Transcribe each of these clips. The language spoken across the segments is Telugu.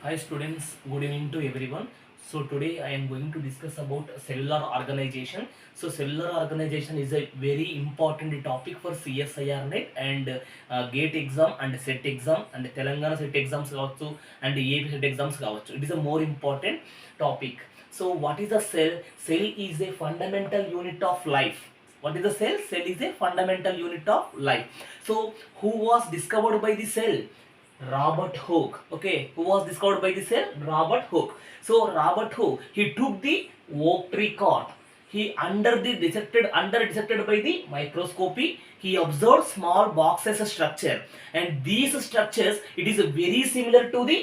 Hi students, good evening to everyone. So today I am going to discuss about cellular organization. So cellular organization is a very important topic for CSIR net and GATE exam and SET exam and Telangana SET exams kavatchu and AP SET exams kavatchu. It is a more important topic. So what is a cell? Cell is a fundamental unit of life. What is the cell? Cell is a fundamental unit of life. So who was discovered by the cell? Robert Hooke. Okay, who was discovered by the cell? Robert Hooke. So Robert Hooke, he took the oak tree cork. He under dissected by the microscopy. He observed small boxes structure, and these structures it is very similar to the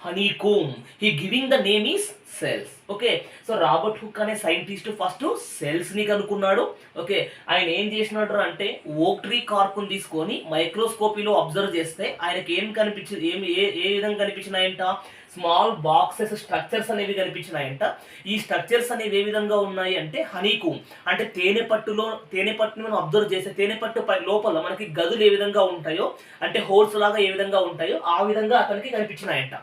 honeycomb. He giving the name is cells. Okay so Robert hook అనే సైంటిస్ట్ ఫస్ట్ సెల్స్ ని కనుక్కున్నాడు. ఓకే ఆయన ఏం చేసినాడు అంటే ఓక్ ట్రీ కార్కుని తీసుకొని మైక్రోస్కోపీలో అబ్జర్వ్ చేస్తే ఆయనకి ఏం కనిపించింది ఏ విధంగా కనిపించినాయంట, స్మాల్ బాక్సెస్ స్ట్రక్చర్స్ అనేవి కనిపించినాయంట. ఈ స్ట్రక్చర్స్ అనేవి ఏ విధంగా ఉన్నాయి అంటే హనీకూమ్ అంటే తేనెపట్టుని మనం అబ్జర్వ్ చేస్తే తేనెపట్టు లోపల మనకి గదులు ఏ విధంగా ఉంటాయో అంటే హోల్స్ లాగా ఏ విధంగా ఉంటాయో ఆ విధంగా అతనికి కనిపించినాయంట.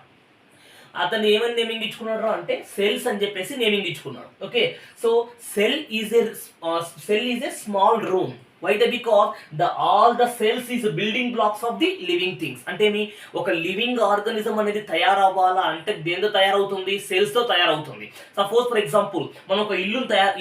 అతను ఏమని నేమింగ్ ఇచ్చుకున్నాడు అంటే సెల్స్ అని చెప్పేసి నేమింగ్ ఇచ్చుకున్నాడు. Okay so cell is a small room. Why the because all the cells is building blocks of the living things. అంటే ఒక లివింగ్ ఆర్గానిజం అనేది తయారవ్వాలా అంటే దేంతో తయారవుతుంది? సెల్స్ తో తయారవుతుంది. సపోజ్ ఫర్ ఎగ్జాంపుల్ మనం ఒక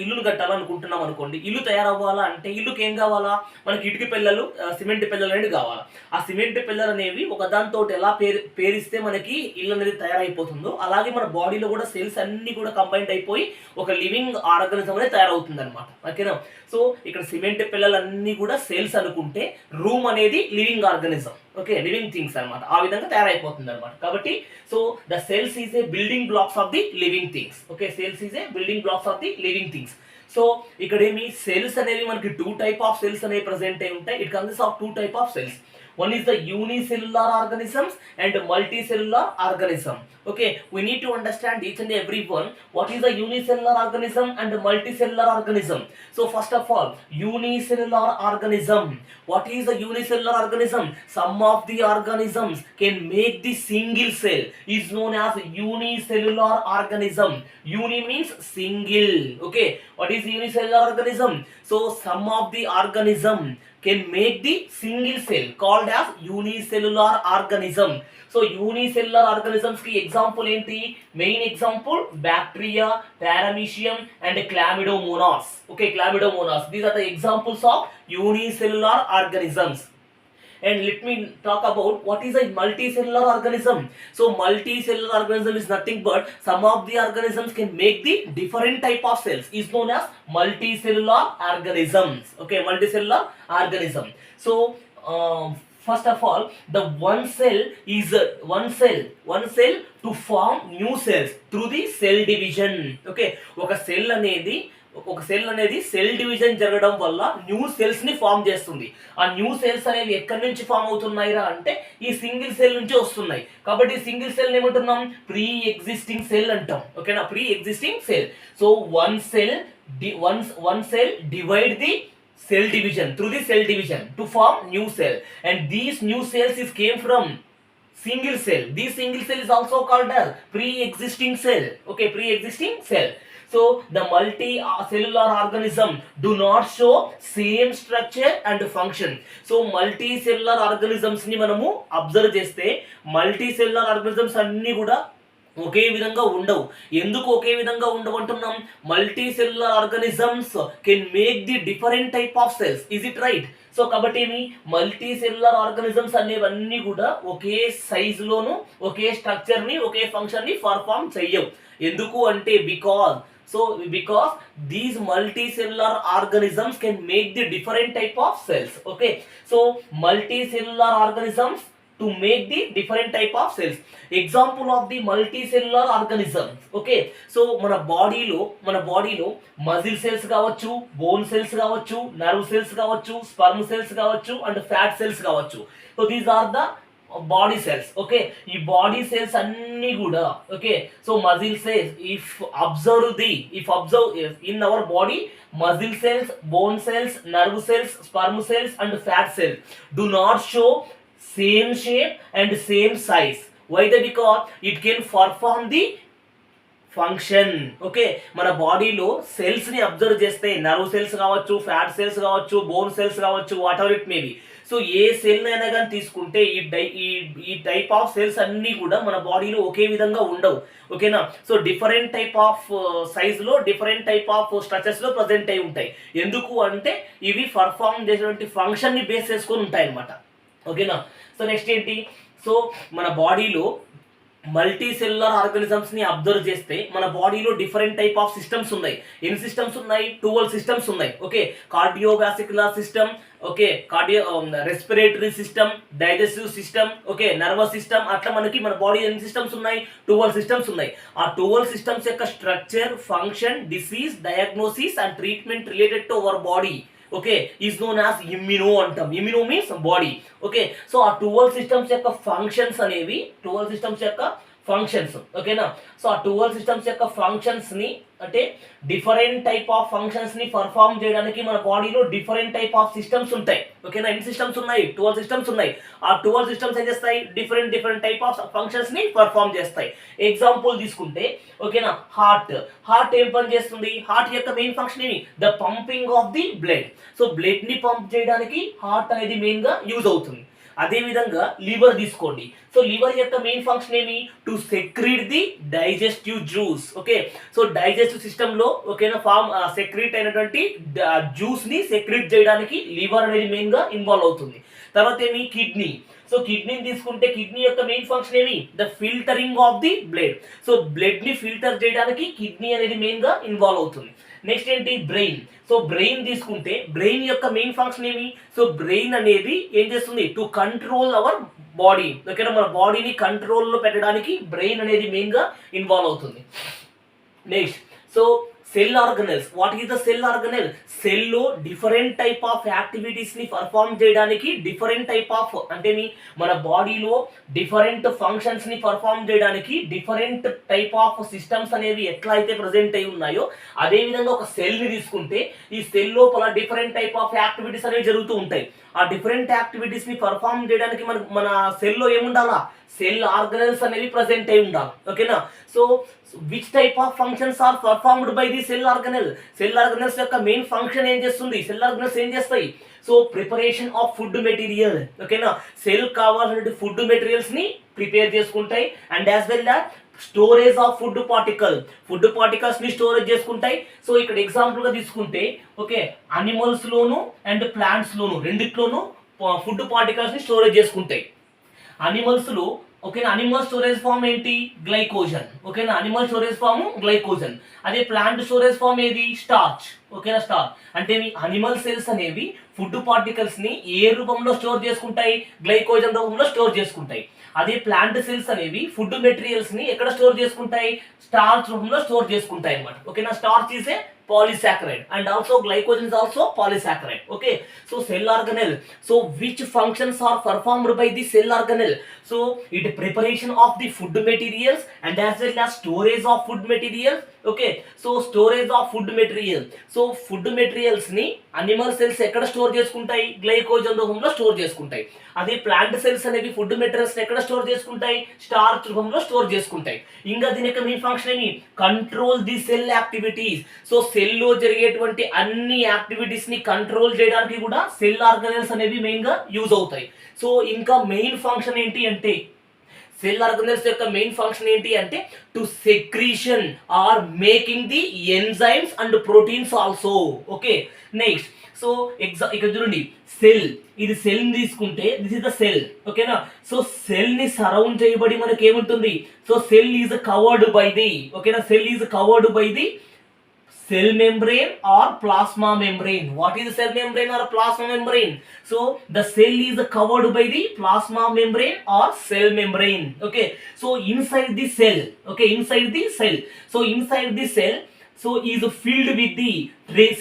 ఇల్లును కట్టాలనుకుంటున్నాం అనుకోండి. ఇల్లు తయారవ్వాలా అంటే ఇల్లుకి ఏం కావాలా? మనకి ఇటుక పిల్లలు, సిమెంట్ పిల్లలు అనేది కావాలా. ఆ సిమెంట్ పిల్లలు అనేవి ఒక దాంతో ఎలా పేరిస్తే మనకి ఇల్లు అనేది తయారైపోతుందో అలాగే మన బాడీలో కూడా సెల్స్ అన్ని కూడా కంబైన్డ్ అయిపోయి ఒక లివింగ్ ఆర్గానిజం అనేది తయారవుతుంది అనమాట. ఓకేనా? సో ఇక్కడ సిమెంట్ పిల్లలన్నీ కూడా సెల్స్ అనుకుంటే రూమ్ అనేది living organism. Okay living things అనమాట. ఆ విధంగా తయారైపోతుంది అనమాట. కాబట్టి so the cells is a building blocks of the living things. Okay cells is a building blocks of the living things. So ఇక్కడ సెల్స్ అనేవి మనకి టూ టైప్ ఆఫ్ సెల్స్ అనేవి ప్రెసెంట్ అయి ఉంటాయి. It consist of two type of cells. One is the unicellular organisms and multicellular organism. Okay, we need to understand each and every one. What is the unicellular organism and multicellular organism? So first of all, unicellular organism. What is the unicellular organism? Some of the organisms can make the single cell is known as unicellular organism. Uni means single. Okay, what is unicellular organism? So some of the organism can make the single cell called as unicellular organism. So unicellular organisms ki example enti? Main example bacteria, paramecium and chlamydomonas. Okay, chlamydomonas, these are the examples of unicellular organisms. And let me talk about what is a multicellular organism. So multicellular organism is nothing but some of the organisms can make the different type of cells is known as multicellular organisms. Okay, multicellular organism. So first of all, the one cell to form new cells through the cell division. Okay, ఒక సెల్ అనేది సెల్ డివిజన్ జరగడం వల్ల న్యూ సెల్స్ ని ఫామ్ చేస్తుంది. ఆ న్యూ సెల్స్ అనేవి ఎక్కడి నుంచి ఫామ్ అవుతున్నాయిరా అంటే ఈ సింగిల్ సెల్ నుంచి వస్తున్నాయి. కాబట్టి సింగిల్ సెల్ ఏమంటున్నాం? ప్రీ ఎగ్జిస్టింగ్ సెల్ అంటాం. ఓకేనా? Pre existing cell. So one cell divide the cell division through the cell division to form new cell, and these new cells is came from single cell. This single cell is also called as pre-existing cell. Okay, pre-existing cell. So the multicellular organism do not show same structure and function. So multicellular organisms ni manamu observe cheste multicellular organisms anni kuda ఒకే విధంగా ఉండవు. ఎందుకు ఒకే విధంగా ఉండవు అంటున్నాం? Multi cellular organisms can make the different type of cells. Is it right? So కాబట్టి మల్టీ సెల్యులర్ ఆర్గానిజమ్స్ అనేవన్నీ కూడా ఒకే సైజ్ లోను ఒకే స్ట్రక్చర్ ని ఒకే ఫంక్షన్ ని పర్ఫార్మ్ చెయ్యవు. ఎందుకు అంటే because these multicellular organisms can make the different type of cells. Okay, so multicellular organisms to make the different type of cells. Example of the multicellular organisms. Okay, so మన బాడీలో మజిల్ సెల్స్ కావచ్చు, బోన్ సెల్స్ కావచ్చు, నర్వ్ సెల్స్ కావచ్చు, స్పర్మ్ సెల్స్ కావచ్చు అండ్ ఫ్యాట్ సెల్స్ కావచ్చు. So these are the body cells. Okay, ఈ బాడీ సెల్స్ అన్ని కూడా okay. So muscle cells if observe in our body, muscle cells, bone cells, nerve cells, sperm cells and fat cells do not show same shape and same size. Why the because it can perform the function. Okay, మన బాడీలో సెల్స్ ని అబ్జర్వ్ చేస్తే నర్వ్ సెల్స్ కావచ్చు, ఫ్యాట్ సెల్స్ కావచ్చు, బోన్ సెల్స్ కావచ్చు, whatever it maybe. So ఏ సెల్ అయినా కానీ తీసుకుంటే ఈ టైప్ ఆఫ్ సెల్స్ అన్నీ కూడా మన బాడీలో ఒకే విధంగా ఉండవు. ఓకేనా. సో డిఫరెంట్ టైప్ ఆఫ్ సైజులో డిఫరెంట్ టైప్ ఆఫ్ స్ట్రక్చర్స్లో ప్రజెంట్ అయి ఉంటాయి. ఎందుకు అంటే ఇవి పర్ఫార్మ్ చేసేటువంటి ఫంక్షన్ని బేస్ చేసుకొని ఉంటాయి అన్నమాట. ఓకేనా. సో నెక్స్ట్ ఏంటి, సో మన బాడీలో మల్టీ సెల్యులర్ ఆర్గానిజమ్స్ ని అబ్జర్వ్ చేస్తే మన బాడీలో డిఫరెంట్ టైప్ ఆఫ్ సిస్టమ్స్ ఉన్నాయి. ఎన్ని సిస్టమ్స్ ఉన్నాయి? 12 సిస్టమ్స్ ఉన్నాయి. Okay, cardiovascular system, okay, respiratory system, digestive system, okay, nervous system, అట్లా మనకి మన బాడీ ఎన్ని సిస్టమ్స్ ఉన్నాయి? 12 సిస్టమ్స్ ఉన్నాయి. ఆ 12 సిస్టమ్స్ యొక్క structure, function, disease, diagnosis and treatment related to our body, okay, is known as immuno అంటాం. Immuno means body. Okay, so ఆ 12 సిస్టమ్స్ యొక్క ఫంక్షన్స్ అనేవి 12 సిస్టమ్స్ యొక్క ఫంక్షన్స్. ఓకేనా. సో ఆ 12 సిస్టమ్స్ యొక్క ఫంక్షన్స్ ని అంటే డిఫరెంట్ టైప్ ఆఫ్ ఫంక్షన్స్ ని పర్ఫార్మ్ చేయడానికి మన బాడీలో డిఫరెంట్ టైప్ ఆఫ్ సిస్టమ్స్ ఉంటాయి. ఓకేనా. ఎన్ని సిస్టమ్స్ ఉన్నాయి? 12 సిస్టమ్స్ ఉన్నాయి. ఆ 12 సిస్టమ్స్ ఏం చేస్తాయి? డిఫరెంట్ టైప్ ఆఫ్ ఫంక్షన్స్ ని పర్ఫార్మ్ చేస్తాయి. ఎగ్జాంపుల్ తీసుకుంటే, ఓకేనా, హార్ట్ ఏం పని చేస్తుంది? హార్ట్ యొక్క మెయిన్ ఫంక్షన్ ఏమి? The pumping of the blood. So blood ని పంప్ చేయడానికి హార్ట్ అనేది మెయిన్ గా యూజ్ అవుతుంది. అదే విధంగా లివర్ తీసుకోండి. సో లివర్ యొక్క మెయిన్ ఫంక్షన్ ఏమి? To secrete the digestive juice. Okay, so digestive system లో ఓకేనా సెక్రీట్ అయినటువంటి జ్యూస్ ని సెక్రీట్ చేయడానికి లివర్ అనేది మెయిన్ గా ఇన్వాల్వ్ అవుతుంది. తర్వాత ఏమి? కిడ్నీ. సో కిడ్నీని తీసుకుంటే కిడ్నీ యొక్క మెయిన్ ఫంక్షన్ ఏమి? The filtering of the blood. So blood ని ఫిల్టర్ చేయడానికి కిడ్నీ అనేది మెయిన్ గా ఇన్వాల్వ్ అవుతుంది. నెక్స్ట్ ఏంటి? బ్రెయిన్. సో బ్రెయిన్ తీసుకుంటే బ్రెయిన్ యొక్క మెయిన్ ఫంక్షన్ ఏమి? సో బ్రెయిన్ అనేది ఏం చేస్తుంది? To control our body. ఓకేనా, మన బాడీని కంట్రోల్లో పెట్టడానికి బ్రెయిన్ అనేది మెయిన్ గా ఇన్వాల్వ్ అవుతుంది. Next, so cell organelles. What is the cell organelle? సెల్లో డిఫరెంట్ టైప్ ఆఫ్ యాక్టివిటీస్ ని పర్ఫార్మ్ చేయడానికి డిఫరెంట్ టైప్ ఆఫ్ అంటే మన బాడీలో డిఫరెంట్ ఫంక్షన్స్ ని పర్ఫార్మ్ చేయడానికి డిఫరెంట్ టైప్ ఆఫ్ సిస్టమ్స్ అనేవి ఎట్లా అయితే ప్రజెంట్ అయి ఉన్నాయో అదే విధంగా ఒక సెల్ ని తీసుకుంటే ఈ సెల్ లోపల డిఫరెంట్ టైప్ ఆఫ్ యాక్టివిటీస్ అనేవి జరుగుతూ ఉంటాయి. ఆ డిఫరెంట్ యాక్టివిటీస్ ని పర్ఫార్మ్ చేయడానికి మన సెల్లో ఏముండాలా? సెల్ ఆర్గనెల్స్ అనేవి ప్రజెంట్ అయి ఉండాలి. ఓకేనా. So which type of functions are performed by the cell organelle? Cell organelles యొక్క మెయిన్ ఫంక్షన్ ఏం చేస్తుంది? సెల్ ఆర్గనెల్స్ ఏం చేస్తాయి? So preparation of food material. ఓకేనా, సెల్ కావాల్సిన ఫుడ్ మెటీరియల్స్ ని ప్రిపేర్ చేసుకుంటాయి. And as well as storage of food particles ని స్టోరేజ్ చేసుకుంటాయి. సో ఇక్కడ ఎగ్జాంపుల్ గా తీసుకుంటే ఓకే, అనిమల్స్ లోను అండ్ ప్లాంట్స్ లోను రెండిట్లోనూ ఫుడ్ పార్టికల్స్ ని స్టోరేజ్ చేసుకుంటాయి. అనిమల్స్ లో ఓకేనా అనిమల్ స్టోరేజ్ ఫామ్ ఏంటి? గ్లైకోజన్. ఓకేనా, అనిమల్ స్టోరేజ్ ఫామ్ గ్లైకోజన్. అదే ప్లాంట్ స్టోరేజ్ ఫామ్ ఏది? స్టార్చ్. ఓకేనా, స్టార్చ్ అంటే మీ అనిమల్ సెల్స్ అనేవి ఫుడ్ పార్టికల్స్ ని ఏ రూపంలో స్టోర్ చేసుకుంటాయి? గ్లైకోజన్ రూపంలో స్టోర్ చేసుకుంటాయి. అదే ప్లాంట్ సెల్స్ అనేవి ఫుడ్ మెటీరియల్స్ ని ఎక్కడ స్టోర్ చేసుకుంటాయి? స్టార్చ్ రూపంలో స్టోర్ చేసుకుంటాయి అన్నమాట. ఓకేనా, starch is a polysaccharide and also glycogen is also polysaccharide. Okay, so cell organelle, so which functions are performed by the cell organelle? So it preparation of the food materials and as well as storage of food materials. Okay, so storage of food material, so food materials ni animal cells ekkada store చేసుకుంటాయి? గ్లైకోజన్ రూపంలో స్టోర్ చేసుకుంటాయి. అదే ప్లాంట్ సెల్స్ అనేవి ఫుడ్ మెటీరియల్స్ ఎక్కడ స్టోర్ చేసుకుంటాయి? స్టార్చ్ రూపంలో స్టోర్ చేసుకుంటాయి. ఇంకా దీని యొక్క మెయిన్ ఫంక్షన్ ఏమి? Control the cell activities. So cell లో జరిగేటువంటి అన్ని యాక్టివిటీస్ ని కంట్రోల్ చేయడానికి కూడా సెల్ ఆర్గనెల్స్ అనేవి మెయిన్ గా యూజ్ అవుతాయి. సో ఇంకా మెయిన్ ఫంక్షన్ ఏంటి అంటే సెల్ ఆర్గనెల్స్ యొక్క మెయిన్ ఫంక్షన్ ఏంటి అంటే to secretion or making the enzymes and proteins also. Okay, next so ఇక్కడ చూడండి సెల్, ఇది సెల్ ని తీసుకుంటే దిస్ ఇస్ ద సెల్. ఓకేనా, సో సెల్ ని సరౌండ్ చేయబడి మనకి ఏముంటుంది? So cell is covered by the ఓకేనా cell is covered by the cell membrane or plasma membrane. What is the cell membrane or plasma membrane? So the cell is covered by the plasma membrane or cell membrane. Okay, so inside the cell, okay, inside the cell, so inside the cell, so is filled with the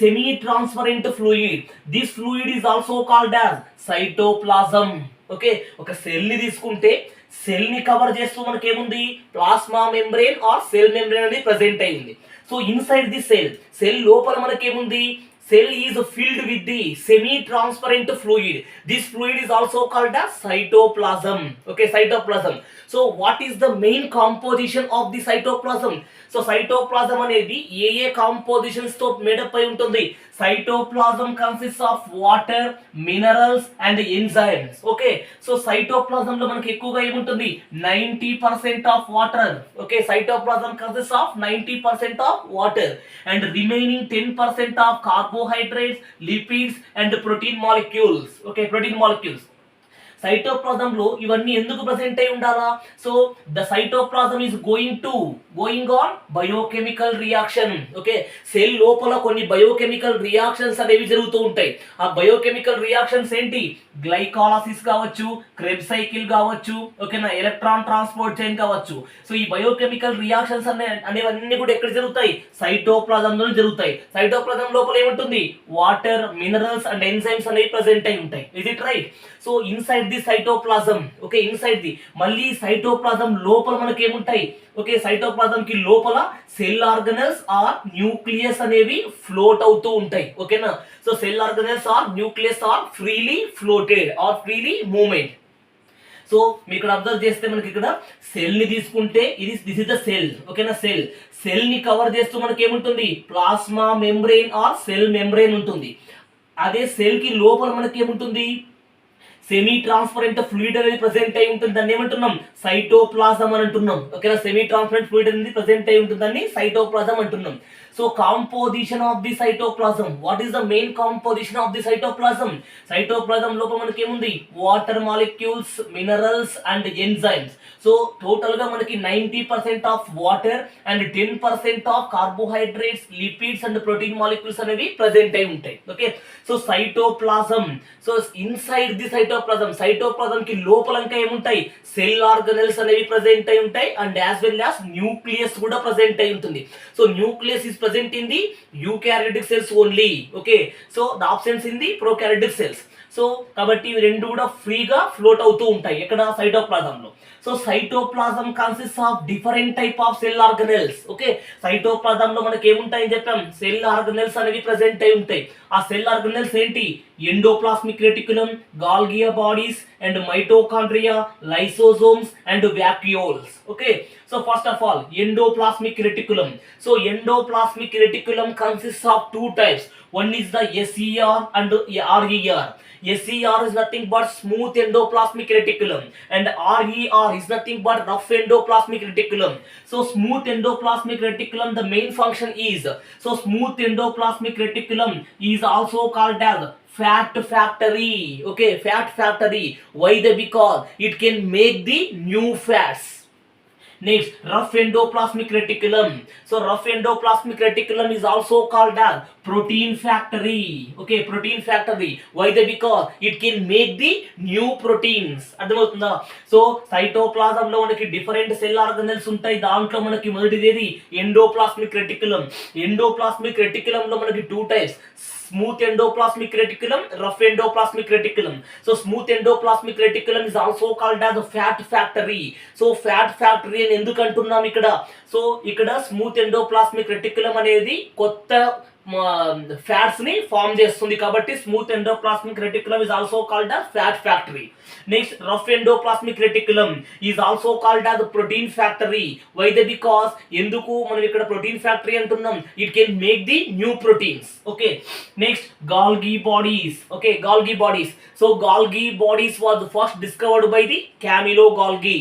semi transparent fluid. This fluid is also called as cytoplasm. Okay, ఒక సెల్ ని తీసుకుంటే సెల్ ని కవర్ చేస్తూ మనకి ఏముంది? Plasma membrane or cell membrane అనేది ప్రెజెంట్ అయింది. సో ఇన్సైడ్ ది సెల్ లోపల మనకి ఏముంది? cell is filled with the semi-transparent fluid. This fluid is also called as cytoplasm. Okay, cytoplasm. So what is the main composition of the cytoplasm? So cytoplasm అనేది ఏ compositions తో మేడప్ అయి ఉంటుంది? Cytoplasm consists of water, minerals and enzymes. Okay, so cytoplasm లో మనకి ఎక్కువగా ఏముంటుంది? 90% of water. Okay, cytoplasm consists of 90% of water and remaining 10% of carbohydrates, lipids and protein molecules. Okay, protein molecules. Cytoplasm లో ఇవన్నీ ఎందుకు ప్రెసెంట్ అయి ఉండాలా? So the cytoplasm is going on biochemical reaction. Okay, cell లోపల కొన్ని బయోకెమికల్ రియాక్షన్స్ అనేవి జరుగుతూ ఉంటాయి. ఆ బయోకెమికల్ రియాక్షన్స్ ఏంటి? గ్లైకాలసిస్ కావచ్చు, క్రెబ్ సైకిల్ కావచ్చు, ఓకేనా, ఎలక్ట్రాన్ ట్రాన్స్పోర్ట్ చైన్ కావచ్చు. సో ఈ బయోకెమికల్ రియాక్షన్స్ అనేవన్నీ కూడా ఎక్కడ జరుగుతాయి? సైటోప్లాజం లో జరుగుతాయి. సైటోప్లాజం లోపల ఏముంటుంది? వాటర్, మినరల్స్ అండ్ ఎంజైమ్స్ అనేవి ప్రెసెంట్ అయి ఉంటాయి. Is it right? So inside the cytoplasm, okay, inside the, మళ్ళీ సైటోప్లాజం లోపల మనకి ఏముంటాయి? ఓకే, సైటోప్లాజం కి లోపల సెల్ ఆర్గనల్స్ ఆర్ న్యూక్లియస్ అనేవి ఫ్లోట్ అవుతూ ఉంటాయి. ఓకేనా, so cell organelles or nucleus are freely floated or freely movement. So మీరు ఇక్కడ అబ్జర్వ్ చేస్తే మనకి ఇక్కడ సెల్ ని తీసుకుంటే దిస్ ఇస్ ద సెల్. ఓకేనా, సెల్ ని కవర్ చేస్తూ మనకి ఏముంటుంది? Plasma membrane or cell membrane ఉంటుంది. అదే సెల్ కి లోపల మనకి ఏముంటుంది? సెమీ ట్రాన్స్పరెంట్ ఫ్లూయిడ్ అనేది ప్రెసెంట్ అయి ఉంటుంది. దాన్ని ఏమంటున్నాం? సైటోప్లాజం అని అంటున్నాం. ఓకేనా, సెమీ ట్రాన్స్పరెంట్ ఫ్లూయిడ్ అనేది ప్రెసెంట్ అయి ఉంటుంది, దాన్ని సైటోప్లాజం అంటున్నాం. So composition of the cytoplasm, what is the main composition of the cytoplasm? Cytoplasm లోపల మనకి ఏముంది? Water molecules, minerals and enzymes. So total గా మనకి 90% of water and 10% of carbohydrates, lipids and protein molecules అనేవి ప్రెసెంట్ అయి ఉంటాయి. Okay, so cytoplasm, so inside the cytoplasm కి లోపల ఇంకా ఏముంటాయి? సెల్ ఆర్గనల్స్ అనేవి ప్రెసెంట్ అయి ఉంటాయి and as well as nucleus కూడా ప్రెసెంట్ అయి ఉంటుంది. So nucleus is present in the eukaryotic cells only. Okay, so the absence in the prokaryotic cells. So కాబట్టి ఇవి రెండు కూడా ఫ్రీగా ఫ్లోట్ అవుతూ ఉంటాయి ఎక్కడ? సైటోప్లాజం లో. So cytoplasm consist of different type of cell organelles. Okay, cytoplasm లో మనకి ఏముంటాయని చెప్పాం? సెల్ ఆర్గనల్స్ అనేవి ప్రెసెంట్ అయి ఉంటాయి. ఆ సెల్ ఆర్గనల్స్ ఏంటి? Endoplasmic reticulum, Golgi bodies and mitochondria, lysosomes and vacuoles. Okay, so first of all endoplasmic reticulum. So endoplasmic reticulum consists of two types. One is the SER and RER. SER is nothing but smooth endoplasmic reticulum and RER is nothing but rough endoplasmic reticulum. So smooth endoplasmic reticulum, the main function is, so smooth endoplasmic reticulum is also called as fat factory. Okay, fat factory. Why? Because it can make the new fats. Next, rough endoplasmic reticulum. So rough endoplasmic reticulum is also called as protein factory. Okay, protein factory. Why? Because it can make the new proteins. అర్థమవుతుందా? సో సైటోప్లాజం లో మనకి డిఫరెంట్ సెల్ ఆర్గనల్స్ ఉంటాయి. దాంట్లో మనకి మొదటిది ఎండోప్లాస్మిక్ రెటిక్యులం. ఎండోప్లాస్మిక్ రెటిక్యులం లో మనకి two types, smooth endoplasmic reticulum, rough endoplasmic reticulum. So smooth endoplasmic reticulum is also called as the fat factory. So fat factory అని ఎందుకు అంటున్నాం ఇక్కడ? సో ఇక్కడ స్మూత్ ఎండోప్లాస్మిక్ రెటిక్యులం అనేది కొత్త ఫ్యాట్స్ ని ఫార్మ్ చేస్తుంది కాబట్టి smooth endoplasmic reticulum is also called as fat factory. Next, rough endoplasmic reticulum is also called as protein factory. Why? Because ఎందుకు మనం ఇక్కడ ప్రోటీన్ ఫ్యాక్టరీ అంటున్నాం? It can make the new proteins. Okay, next, Golgi bodies. Okay, Golgi bodies. So Golgi bodies was first discovered by the Camillo Golgi.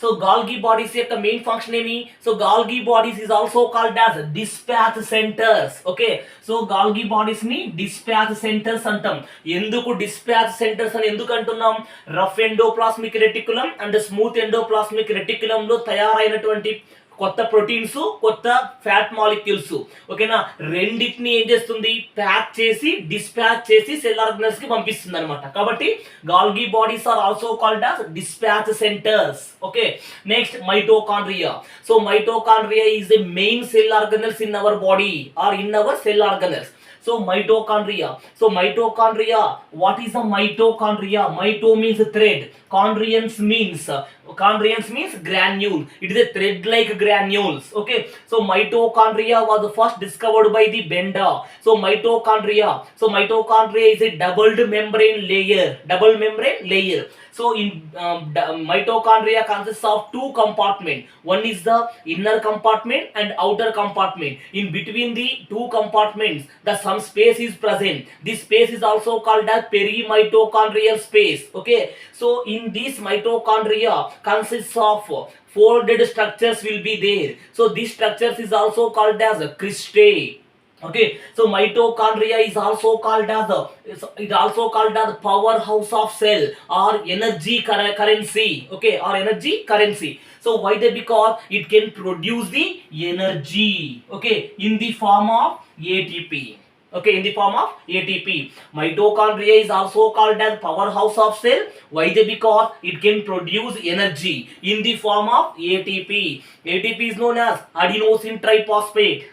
So Golgi bodies యొక్క మెయిన్ ఫంక్షన్ ఏమి? So Golgi bodies is also called as dispatch centres. Okay, so Golgi bodies ని డిస్పాచ్ సెంటర్స్ అంటాం. ఎందుకు డిస్పాచ్ సెంటర్స్ అని ఎందుకు అంటున్నాం? Rough endoplasmic reticulum and smooth endoplasmic reticulum లో తయారైనటువంటి కొత్త ప్రోటీన్స్, కొత్త ఫ్యాట్ మాలిక్యూల్స్, ఓకేనా, రెండింటిని ఏం చేస్తుంది? ప్యాక్ చేసి డిస్పాచ్ చేసి సెల్ ఆర్గనల్స్ కి పంపిస్తుంది అనమాట. కాబట్టి Golgi bodies are also called as dispatch centers. Okay, next, mitochondria. So mitochondria is the main cell organelles in our body or in our cell organelles. So mitochondria. So mitochondria, what is a mitochondria? Mito means thread, chondrians means chondrions means granule. It is a thread like granules. Okay, so mitochondria was first discovered by the Benda. So mitochondria is a double membrane layer. So in mitochondria consists of two compartments. One is the inner compartment and outer compartment. In between the two compartments, the some space is present. This space is also called as perimitochondrial space. Okay, so in this mitochondria consists of folded structures will be there. So these structures is also called as cristae. Okay, so mitochondria is also called as the powerhouse of cell or energy currency. Okay, or energy currency. So why they? Because it can produce the energy. Okay, in the form of ATP. Okay, in the form of ATP. Mitochondria is also called as powerhouse of cell. Why they? Because it can produce energy in the form of ATP. ATP is known as adenosine triphosphate.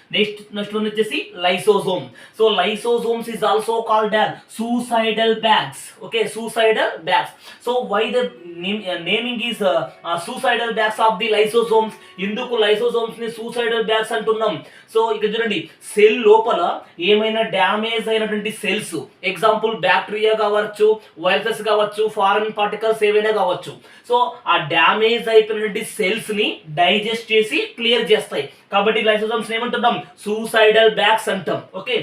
Next one is lysosome. So lysosomes is also called as suicidal bags. Okay, suicidal bags. So why the naming is suicidal bags of the lysosomes? ఎందుకు lysosomes ని suicidal bags అంటున్నాం? సో ఇక్కడ చూడండి, సెల్ లోపల ఏమైనా డ్యామేజ్ అయినటువంటి సెల్స్, ఎగ్జాంపుల్ బ్యాక్టీరియా కావచ్చు, వైరసెస్ కావచ్చు, ఫారెన్ పార్టికల్స్ ఏవైనా కావచ్చు. సో ఆ డ్యామేజ్ అయిపోయినటువంటి సెల్స్ ని డైజెస్ట్ చేసి క్లియర్ చేస్తాయి. కాబట్టి లైసోసోమ్స్ ఏమంటున్నాం? సూసైడల్ బ్యాగ్స్ అంటాం. Okay,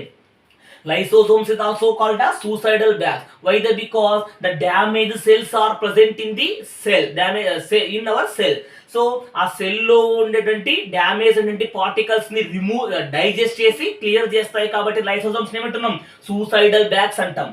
lysosomes is also called as suicidal bags. Why? Because the damaged cells are present in the cell, in our cell. So ఆ సెల్ లో ఉండేటువంటి డ్యామేజ్ అనేటువంటి పార్టికల్స్ ని రిమూవ్ డైజెస్ట్ చేసి క్లియర్ చేస్తాయి. కాబట్టి లైసోసోమ్స్ ఏమంటున్నాం? సూసైడల్ బ్యాగ్స్ అంటాం.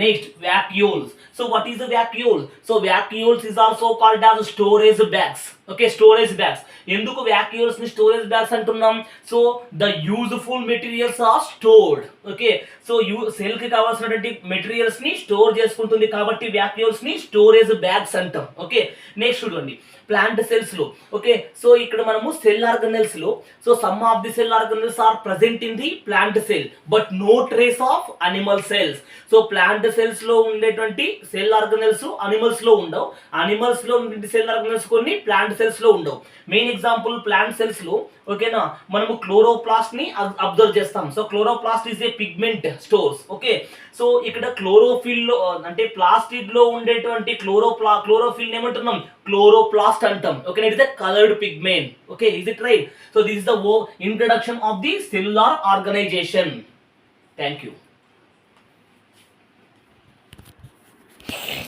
Next vacuoles. So what is the vacuole? So vacuoles is also called as storage bags. Okay, storage bags. ఎందుకు వాక్యూల్స్ ని స్టోరేజ్ బ్యాగ్స్ అంటున్నాం? So the useful materials are stored. Okay, so cell కి కావాల్సినటువంటి మెటీరియల్స్ ని స్టోర్ చేసుకుంటుంది కాబట్టి వాక్యూల్స్ ని స్టోరేజ్ బ్యాగ్స్ అంటాం. ఓకే, నెక్స్ట్ చూడండి, ప్లాంట్ సెల్స్ లో. ఓకే, సో ఇక్కడ మనము సెల్ ఆర్గనెల్స్ లో, so some of the cell organelles are present in the plant cell but no trace of animal cells. So plant cells లో ఉండేటువంటి సెల్ ఆర్గనెల్స్ అనిమల్స్ లో ఉండవు, అనిమల్స్ లో ఉండే సెల్ ఆర్గనెల్స్ కొన్ని ప్లాంట్ సెల్స్ లో ఉండవు. మెయిన్ ఎగ్జాంపుల్ ప్లాంట్ సెల్స్ లో, ఓకేనా, మనము క్లోరోప్లాస్ట్ ని అబ్జర్వ్ చేస్తాం. So chloroplast is a pigment stores. Okay, so ఇక్కడ క్లోరోఫిల్ లో అంటే ప్లాస్టిడ్ లో ఉండేటువంటి క్లోరోఫిల్ ఏమంటున్నాం? క్లోరోప్లాస్ట్ అంటాం. Okay, it is the coloured pigment. Okay, is it right? So this is the introduction of the cellular organisation. Thank you.